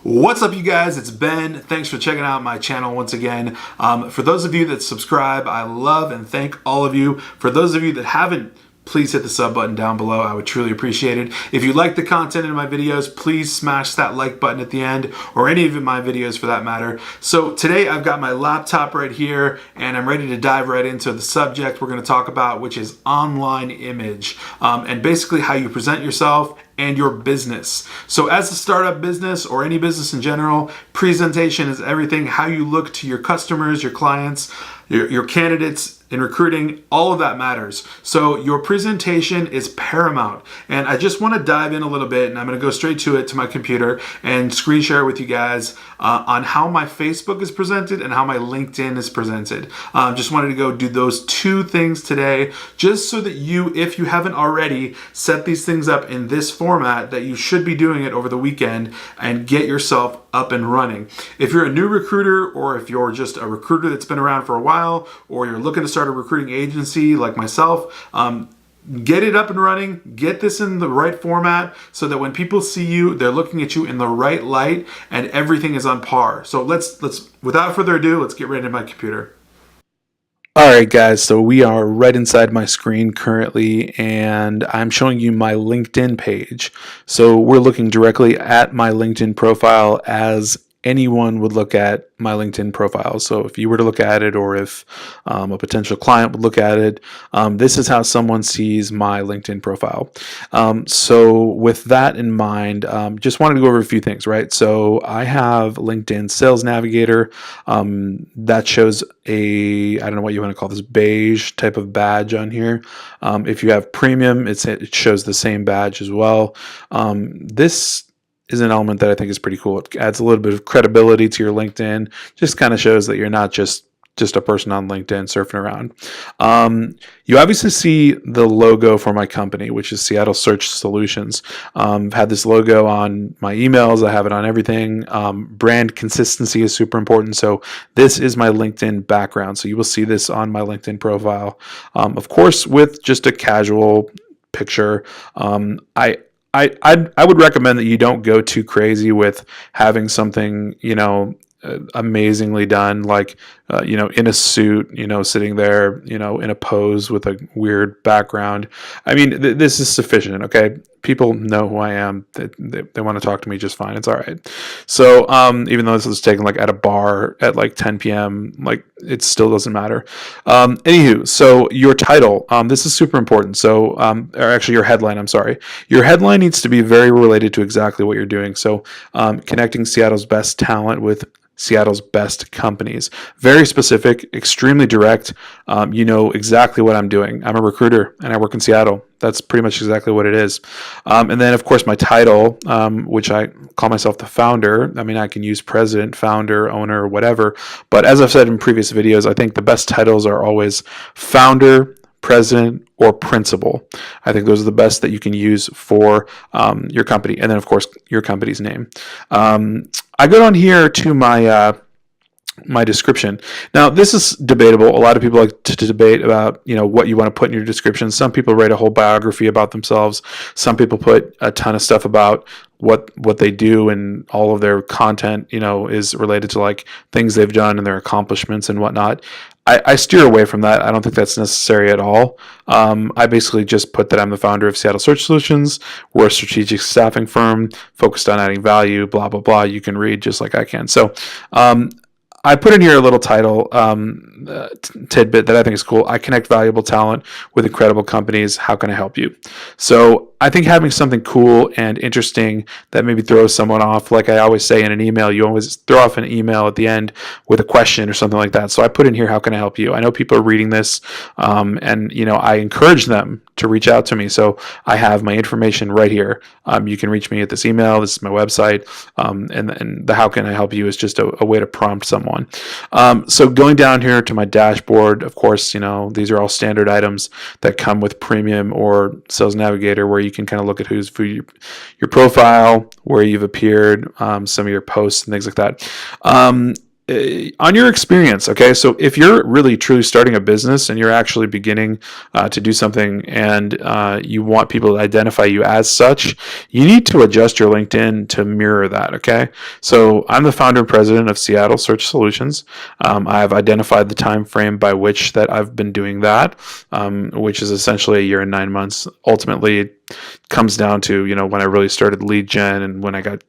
What's up, you guys? It's Ben. Thanks for checking out my channel once again. For those of you that subscribe, I love and thank all of you. For those of you that haven't, please hit the sub button down below. I would truly appreciate it. If you like the content in my videos, please smash that like button at the end, or any of my videos for that matter. So today I've got my laptop right here and I'm ready to dive right into the subject we're going to talk about, which is online image, and basically how you present yourself and your business. So as a startup business or any business in general, presentation is everything. How you look to your customers, your clients, your candidates in recruiting, all of that matters. So your presentation is paramount. And I just want to dive in a little bit, and I'm going to go straight to it, to my computer, and screen share with you guys on how my Facebook is presented and how my LinkedIn is presented. Just wanted to go do those two things today, just so that you, if you haven't already, set these things up in this format, that you should be doing it over the weekend and get yourself up and running. If you're a new recruiter, or if you're just a recruiter that's been around for a while, or you're looking to start a recruiting agency like myself, get it up and running, get this in the right format so that when people see you, they're looking at you in the right light and everything is on par. So let's without further ado, let's get right into my computer. All right, guys, so we are right inside my screen currently, and I'm showing you my LinkedIn page. So we're looking directly at my LinkedIn profile as anyone would look at my LinkedIn profile. So if you were to look at it, or if a potential client would look at it, this is how someone sees my LinkedIn profile. So with that in mind, just wanted to go over a few things, right? So I have LinkedIn Sales Navigator. That shows I don't know what you want to call this, beige type of badge on here. If you have premium, it shows the same badge as well. This is an element that I think is pretty cool. It adds a little bit of credibility to your LinkedIn. Just kind of shows that you're not just a person on LinkedIn surfing around. You obviously see the logo for my company, which is Seattle Search Solutions. I've had this logo on my emails. I have it on everything. Brand consistency is super important. So this is my LinkedIn background. So you will see this on my LinkedIn profile. Of course, with just a casual picture. I would recommend that you don't go too crazy with having something, amazingly done, like, in a suit, sitting there, in a pose with a weird background. I mean, this is sufficient. Okay. People know who I am. They want to talk to me just fine. It's all right. So, even though this was taken like at a bar at like 10 p.m., like it still doesn't matter. Anywho, so your title, this is super important. So, or actually your headline, I'm sorry. Your headline needs to be very related to exactly what you're doing. So, connecting Seattle's best talent with Seattle's best companies. Very specific, extremely direct. You know exactly what I'm doing. I'm a recruiter and I work in Seattle. That's pretty much exactly what it is. And then, of course, my title, which I call myself the founder. I mean, I can use president, founder, owner, whatever. But as I've said in previous videos, I think the best titles are always founder, president, or principal. I think those are the best that you can use for your company. And then, of course, your company's name. I go down here to my my description. Now, this is debatable. A lot of people like to debate about, what you want to put in your description. Some people write a whole biography about themselves. Some people put a ton of stuff about what they do, and all of their content, is related to like things they've done and their accomplishments and whatnot. I steer away from that. I don't think that's necessary at all. I basically just put that I'm the founder of Seattle Search Solutions. We're a strategic staffing firm focused on adding value, blah, blah, blah. You can read just like I can. So, I put in here a little title tidbit that I think is cool. I connect valuable talent with incredible companies. How can I help you? So I think having something cool and interesting that maybe throws someone off, like I always say in an email, you always throw off an email at the end with a question or something like that. So I put in here, how can I help you? I know people are reading this, and I encourage them to reach out to me. So I have my information right here. You can reach me at this email. This is my website, and the how can I help you is just a way to prompt someone. So going down here to my dashboard, of course, these are all standard items that come with Premium or Sales Navigator, where you can kind of look at who's for your profile, where you've appeared, some of your posts and things like that. on your experience, okay? So if you're really truly starting a business and you're actually beginning to do something and you want people to identify you as such, you need to adjust your LinkedIn to mirror that, okay? So I'm the founder and president of Seattle Search Solutions. I have identified the time frame by which that I've been doing that, which is essentially a year and 9 months. Ultimately, it comes down to, when I really started lead gen and when I got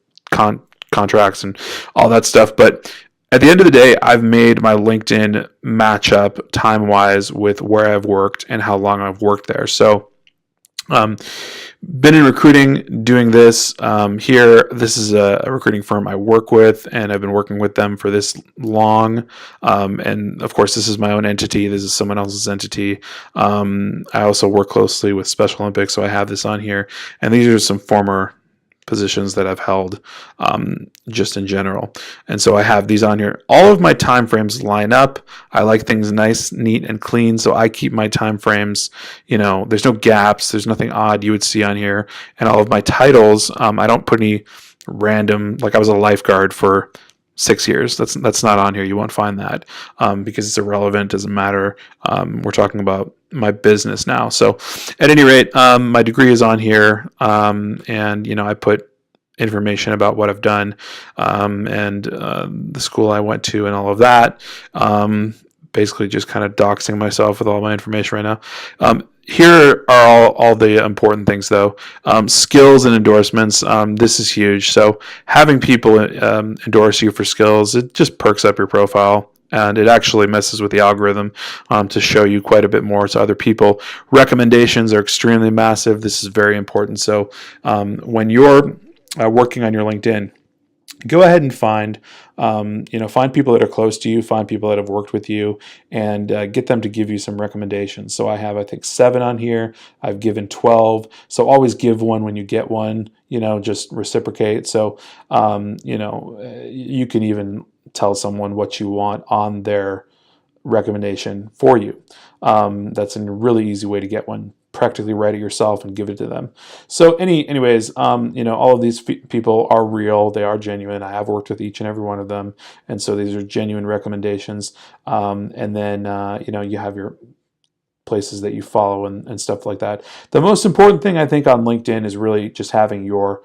contracts and all that stuff. But at the end of the day, I've made my LinkedIn match up time-wise with where I've worked and how long I've worked there. So, been in recruiting doing this here. This is a recruiting firm I work with, and I've been working with them for this long. And of course, this is my own entity. This is someone else's entity. I also work closely with Special Olympics, so I have this on here. And these are some former positions that I've held just in general. And so I have these on here. All of my time frames line up. I like things nice, neat, and clean. So I keep my time frames, there's no gaps. There's nothing odd you would see on here. And all of my titles, I don't put any random, like I was a lifeguard for 6 years. That's not on here. You won't find that because it's irrelevant. Doesn't matter. We're talking about my business now. So at any rate, my degree is on here. And I put information about what I've done and the school I went to and all of that. Basically just kind of doxing myself with all my information right now. Here are all the important things, though. Skills and endorsements. This is huge. So having people endorse you for skills, it just perks up your profile. And it actually messes with the algorithm to show you quite a bit more to other people. Recommendations are extremely massive. This is very important. So when you're working on your LinkedIn, go ahead and find people that are close to you, find people that have worked with you, and get them to give you some recommendations. So I have, I think, 7 on here. I've given 12. So always give one when you get one, just reciprocate. So, you can even tell someone what you want on their recommendation for you. That's a really easy way to get one. Practically write it yourself and give it to them. So anyways, all of these people are real. They are genuine. I have worked with each and every one of them. And so these are genuine recommendations. And then, you have your places that you follow and stuff like that. The most important thing I think on LinkedIn is really just having your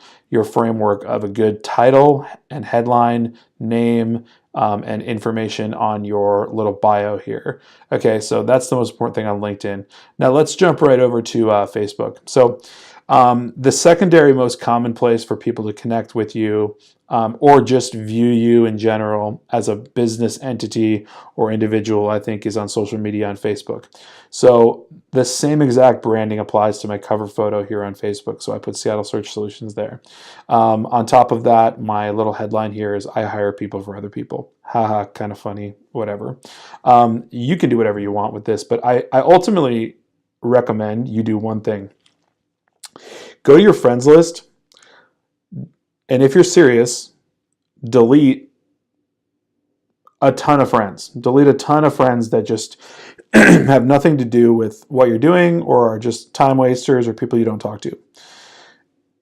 framework of a good title and headline, name, and information on your little bio here. Okay, so that's the most important thing on LinkedIn. Now let's jump right over to Facebook. So the secondary most common place for people to connect with you or just view you in general as a business entity or individual, I think, is on social media on Facebook. So the same exact branding applies to my cover photo here on Facebook. So I put Seattle Search Solutions there. On top of that, my little headline here is I hire people for other people. Haha, kind of funny, whatever. You can do whatever you want with this, but I ultimately recommend you do one thing. Go to your friends list, and if you're serious, delete a ton of friends. Delete a ton of friends that just have nothing to do with what you're doing or are just time wasters or people you don't talk to.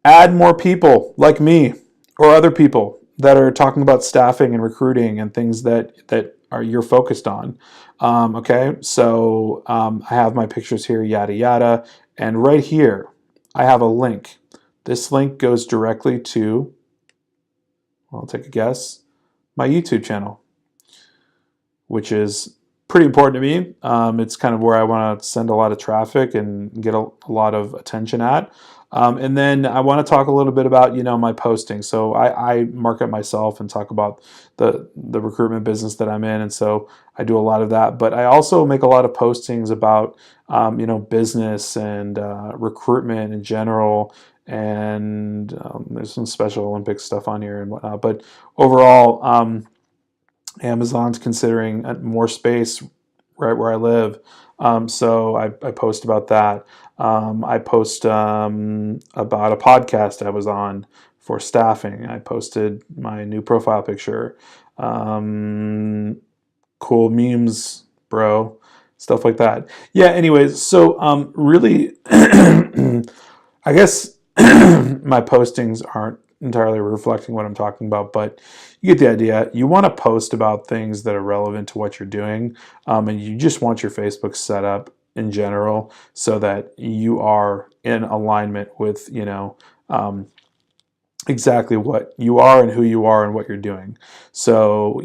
Add more people like me or other people that are talking about staffing and recruiting and things that you're focused on. Okay, so I have my pictures here, yada yada, and right here I have a link. This link goes directly to, I'll take a guess, my YouTube channel, which is pretty important to me. It's kind of where I want to send a lot of traffic and get a lot of attention at. And then I want to talk a little bit about, my posting. So I market myself and talk about the recruitment business that I'm in. And so I do a lot of that. But I also make a lot of postings about, business and recruitment in general. And there's some Special Olympics stuff on here and whatnot. But overall, Amazon's considering more space right where I live. So I post about that. I post about a podcast I was on for staffing. I posted my new profile picture. Cool memes, bro. Stuff like that. Yeah, anyways, so really, I guess my postings aren't entirely reflecting what I'm talking about, but you get the idea. You want to post about things that are relevant to what you're doing, and you just want your Facebook set up in general so that you are in alignment with, exactly what you are and who you are and what you're doing. So,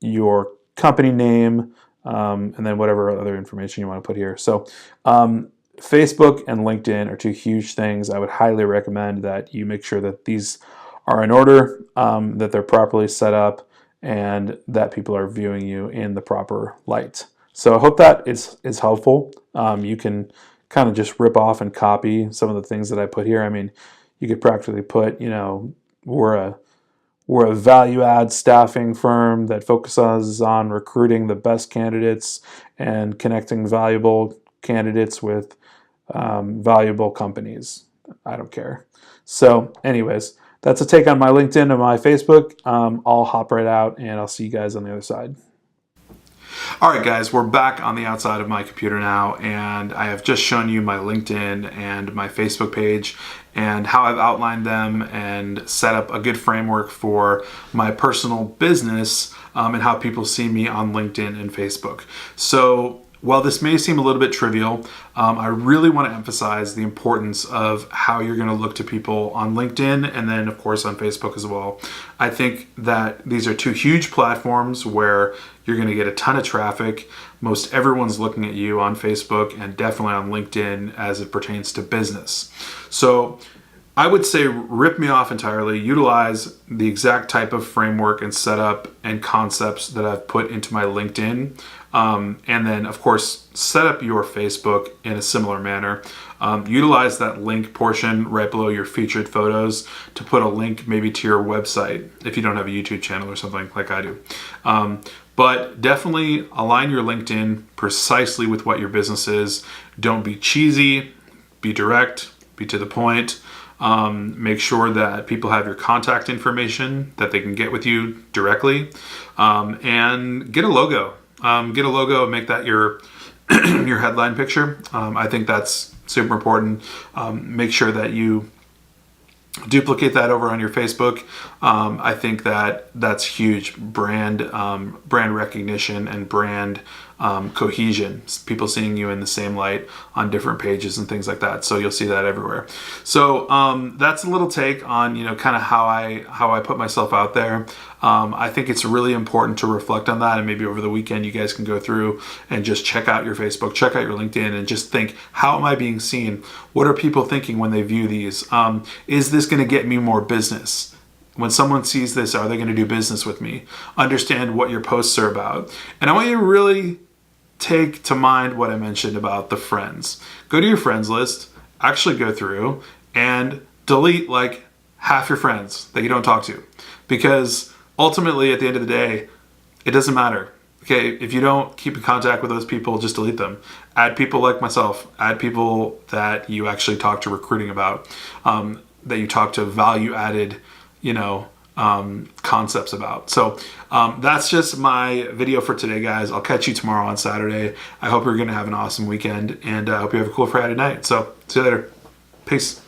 your company name, and then whatever other information you want to put here. So, Facebook and LinkedIn are two huge things. I would highly recommend that you make sure that these are in order, that they're properly set up, and that people are viewing you in the proper light. So I hope that is helpful. You can kind of just rip off and copy some of the things that I put here. I mean, you could practically put, we're a value add staffing firm that focuses on recruiting the best candidates and connecting valuable candidates with valuable companies. I don't care. So, anyways, that's a take on my LinkedIn and my Facebook. I'll hop right out and I'll see you guys on the other side. All right, guys, we're back on the outside of my computer now, and I have just shown you my LinkedIn and my Facebook page and how I've outlined them and set up a good framework for my personal business, and how people see me on LinkedIn and Facebook. So while this may seem a little bit trivial, I really want to emphasize the importance of how you're going to look to people on LinkedIn and then, of course, on Facebook as well. I think that these are two huge platforms where you're going to get a ton of traffic. Most everyone's looking at you on Facebook and definitely on LinkedIn as it pertains to business. So I would say rip me off entirely, utilize the exact type of framework and setup and concepts that I've put into my LinkedIn. And then, of course, set up your Facebook in a similar manner. Utilize that link portion right below your featured photos to put a link maybe to your website if you don't have a YouTube channel or something like I do. But definitely align your LinkedIn precisely with what your business is. Don't be cheesy, be direct, be to the point. Make sure that people have your contact information that they can get with you directly, and get a logo. Get a logo and make that your your headline picture. I think that's super important. Make sure that you duplicate that over on your Facebook. I think that that's huge brand recognition and brand cohesion. People seeing you in the same light on different pages and things like that. So you'll see that everywhere. So that's a little take on kind of how I put myself out there. I think it's really important to reflect on that, and maybe over the weekend you guys can go through and just check out your Facebook, check out your LinkedIn, and just think, how am I being seen? What are people thinking when they view these? Is this going to get me more business? When someone sees this, are they going to do business with me? Understand what your posts are about. And I want you to really take to mind what I mentioned about the friends. Go to your friends list, actually go through and delete like half your friends that you don't talk to. Because ultimately, at the end of the day, it doesn't matter. Okay, if you don't keep in contact with those people, just delete them. Add people like myself. Add people that you actually talk to recruiting about, that you talk to value-added, concepts about. So that's just my video for today, guys. I'll catch you tomorrow on Saturday. I hope you're going to have an awesome weekend, and I hope you have a cool Friday night. So see you later. Peace.